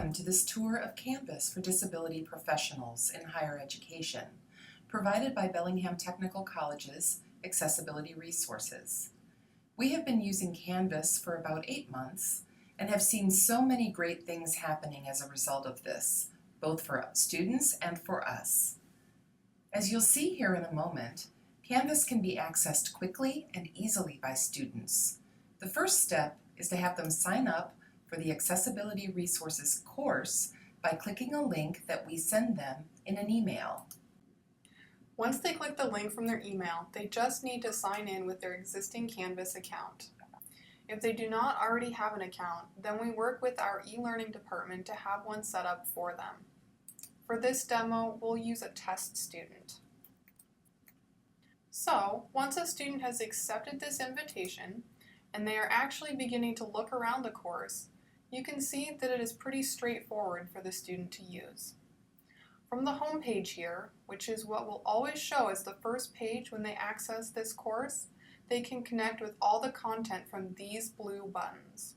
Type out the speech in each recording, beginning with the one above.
Welcome to this tour of Canvas for disability professionals in higher education, provided by Bellingham Technical College's Accessibility Resources. We have been using Canvas for about 8 months and have seen so many great things happening as a result of this, both for students and for us. As you'll see here in a moment, Canvas can be accessed quickly and easily by students. The first step is to have them sign up for the Accessibility Resources course by clicking a link that we send them in an email. Once they click the link from their email, they just need to sign in with their existing Canvas account. If they do not already have an account, then we work with our e-learning department to have one set up for them. For this demo, we'll use a test student. So, once a student has accepted this invitation, and they are actually beginning to look around the course, you can see that it is pretty straightforward for the student to use. From the home page here, which is what will always show as the first page when they access this course, they can connect with all the content from these blue buttons.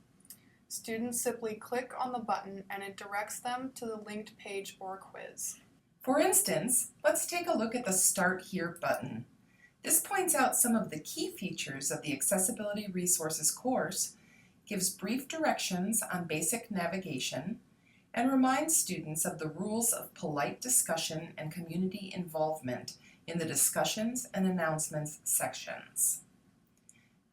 Students simply click on the button and it directs them to the linked page or quiz. For instance, let's take a look at the Start Here button. This points out some of the key features of the Accessibility Resources course, gives brief directions on basic navigation, and reminds students of the rules of polite discussion and community involvement in the discussions and announcements sections.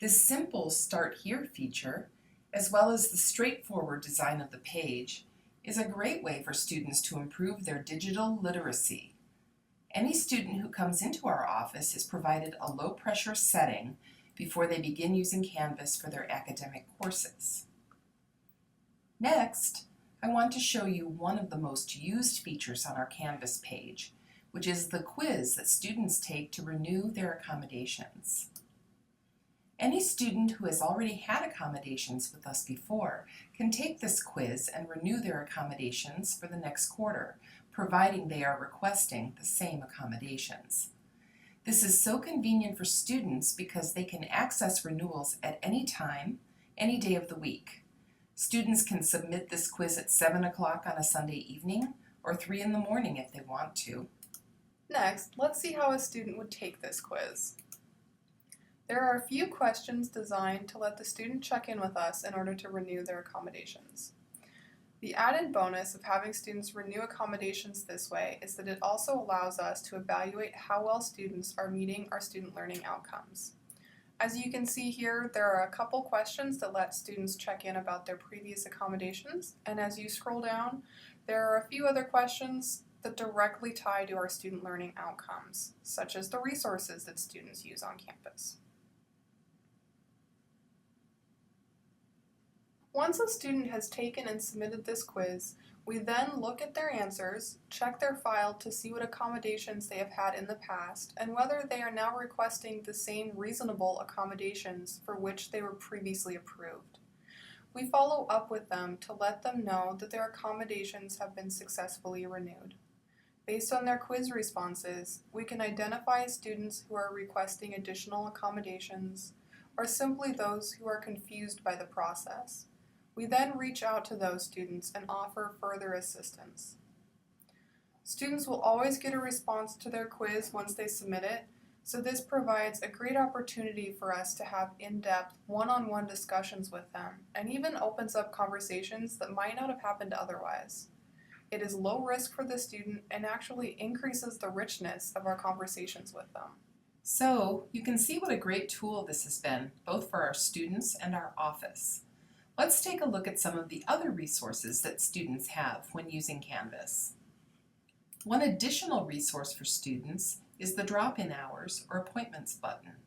This simple Start Here feature, as well as the straightforward design of the page, is a great way for students to improve their digital literacy. Any student who comes into our office is provided a low-pressure setting before they begin using Canvas for their academic courses. Next, I want to show you one of the most used features on our Canvas page, which is the quiz that students take to renew their accommodations. Any student who has already had accommodations with us before can take this quiz and renew their accommodations for the next quarter, providing they are requesting the same accommodations. This is so convenient for students because they can access renewals at any time, any day of the week. Students can submit this quiz at 7 o'clock on a Sunday evening or 3 in the morning if they want to. Next, let's see how a student would take this quiz. There are a few questions designed to let the student check in with us in order to renew their accommodations. The added bonus of having students renew accommodations this way is that it also allows us to evaluate how well students are meeting our student learning outcomes. As you can see here, there are a couple questions that let students check in about their previous accommodations, and as you scroll down, there are a few other questions that directly tie to our student learning outcomes, such as the resources that students use on campus. Once a student has taken and submitted this quiz, we then look at their answers, check their file to see what accommodations they have had in the past, and whether they are now requesting the same reasonable accommodations for which they were previously approved. We follow up with them to let them know that their accommodations have been successfully renewed. Based on their quiz responses, we can identify students who are requesting additional accommodations, or simply those who are confused by the process. We then reach out to those students and offer further assistance. Students will always get a response to their quiz once they submit it, so this provides a great opportunity for us to have in-depth, one-on-one discussions with them, and even opens up conversations that might not have happened otherwise. It is low risk for the student and actually increases the richness of our conversations with them. So, you can see what a great tool this has been, both for our students and our office. Let's take a look at some of the other resources that students have when using Canvas. One additional resource for students is the drop-in hours or appointments button.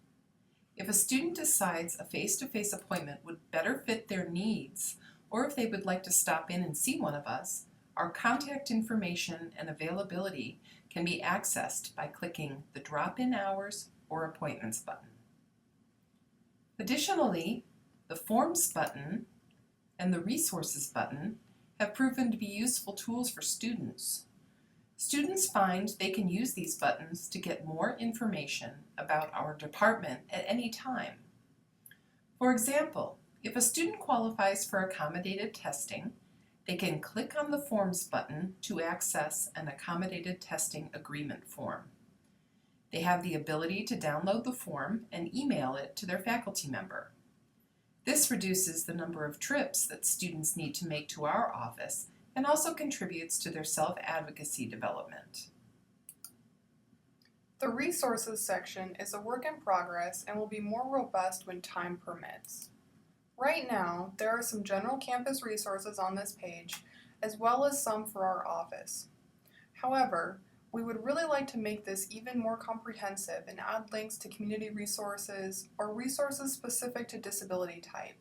If a student decides a face-to-face appointment would better fit their needs, or if they would like to stop in and see one of us, our contact information and availability can be accessed by clicking the drop-in hours or appointments button. Additionally, the Forms button and the Resources button have proven to be useful tools for students. Students find they can use these buttons to get more information about our department at any time. For example, if a student qualifies for accommodated testing, They can click on the Forms button to access an accommodated testing agreement form. They have the ability to download the form and email it to their faculty member. This reduces the number of trips that students need to make to our office and also contributes to their self-advocacy development. The resources section is a work in progress and will be more robust when time permits. Right now, there are some general campus resources on this page, as well as some for our office. However, we would really like to make this even more comprehensive and add links to community resources or resources specific to disability type.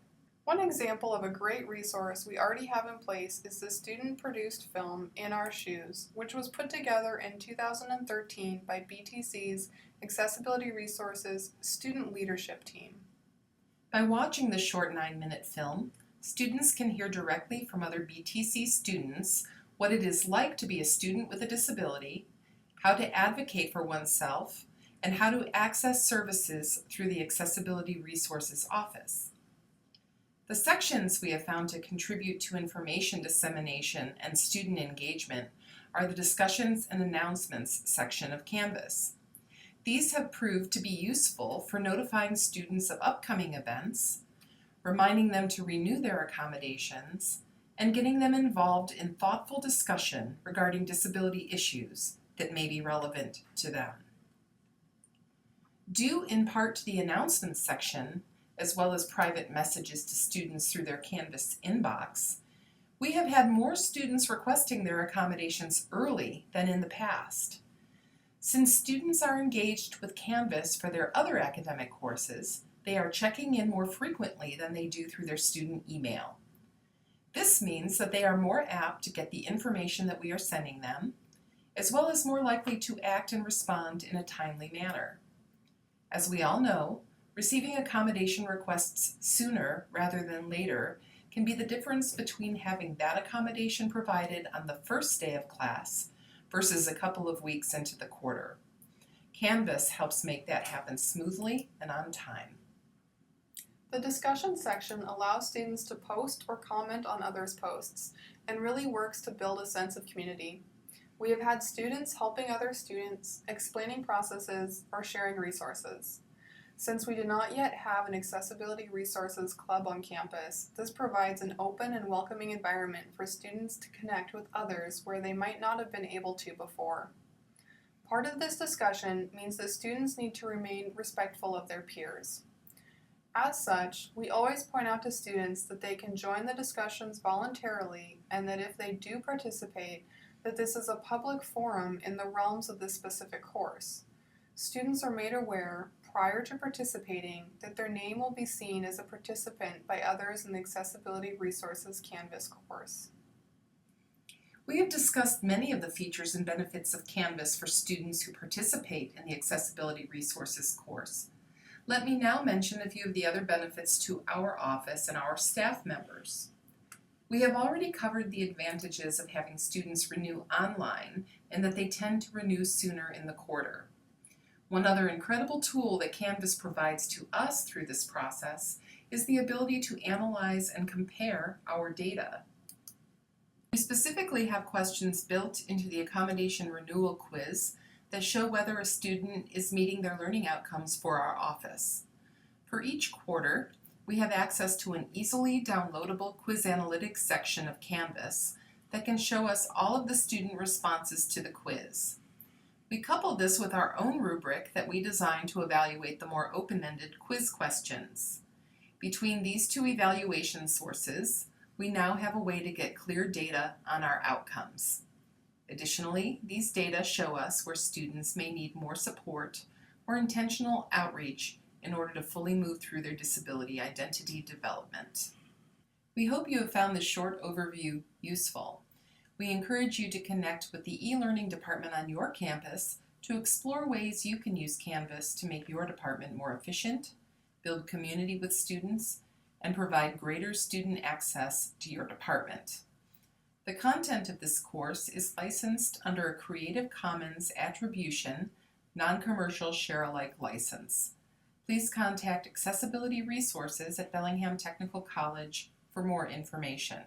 One example of a great resource we already have in place is the student-produced film In Our Shoes, which was put together in 2013 by BTC's Accessibility Resources Student Leadership Team. By watching the short 9-minute film, students can hear directly from other BTC students what it is like to be a student with a disability, how to advocate for oneself, and how to access services through the Accessibility Resources Office. The sections we have found to contribute to information dissemination and student engagement are the Discussions and Announcements section of Canvas. These have proved to be useful for notifying students of upcoming events, reminding them to renew their accommodations, and getting them involved in thoughtful discussion regarding disability issues that may be relevant to them. Due in part to the Announcements section, as well as private messages to students through their Canvas inbox, we have had more students requesting their accommodations early than in the past. Since students are engaged with Canvas for their other academic courses, they are checking in more frequently than they do through their student email. This means that they are more apt to get the information that we are sending them, as well as more likely to act and respond in a timely manner. As we all know, receiving accommodation requests sooner rather than later can be the difference between having that accommodation provided on the first day of class versus a couple of weeks into the quarter. Canvas helps make that happen smoothly and on time. The discussion section allows students to post or comment on others' posts and really works to build a sense of community. We have had students helping other students, explaining processes, or sharing resources. Since we do not yet have an Accessibility Resources Club on campus, this provides an open and welcoming environment for students to connect with others where they might not have been able to before. Part of this discussion means that students need to remain respectful of their peers. As such, we always point out to students that they can join the discussions voluntarily and that if they do participate, that this is a public forum in the realms of this specific course. Students are made aware prior to participating that their name will be seen as a participant by others in the Accessibility Resources Canvas course. We have discussed many of the features and benefits of Canvas for students who participate in the Accessibility Resources course. Let me now mention a few of the other benefits to our office and our staff members. We have already covered the advantages of having students renew online and that they tend to renew sooner in the quarter. One other incredible tool that Canvas provides to us through this process is the ability to analyze and compare our data. We specifically have questions built into the accommodation renewal quiz that show whether a student is meeting their learning outcomes for our office. For each quarter, we have access to an easily downloadable quiz analytics section of Canvas that can show us all of the student responses to the quiz. We couple this with our own rubric that we designed to evaluate the more open-ended quiz questions. Between these two evaluation sources, we now have a way to get clear data on our outcomes. Additionally, these data show us where students may need more support or intentional outreach in order to fully move through their disability identity development. We hope you have found this short overview useful. We encourage you to connect with the e-learning department on your campus to explore ways you can use Canvas to make your department more efficient, build community with students, and provide greater student access to your department. The content of this course is licensed under a Creative Commons Attribution, Non-Commercial Share-alike license. Please contact Accessibility Resources at Bellingham Technical College for more information.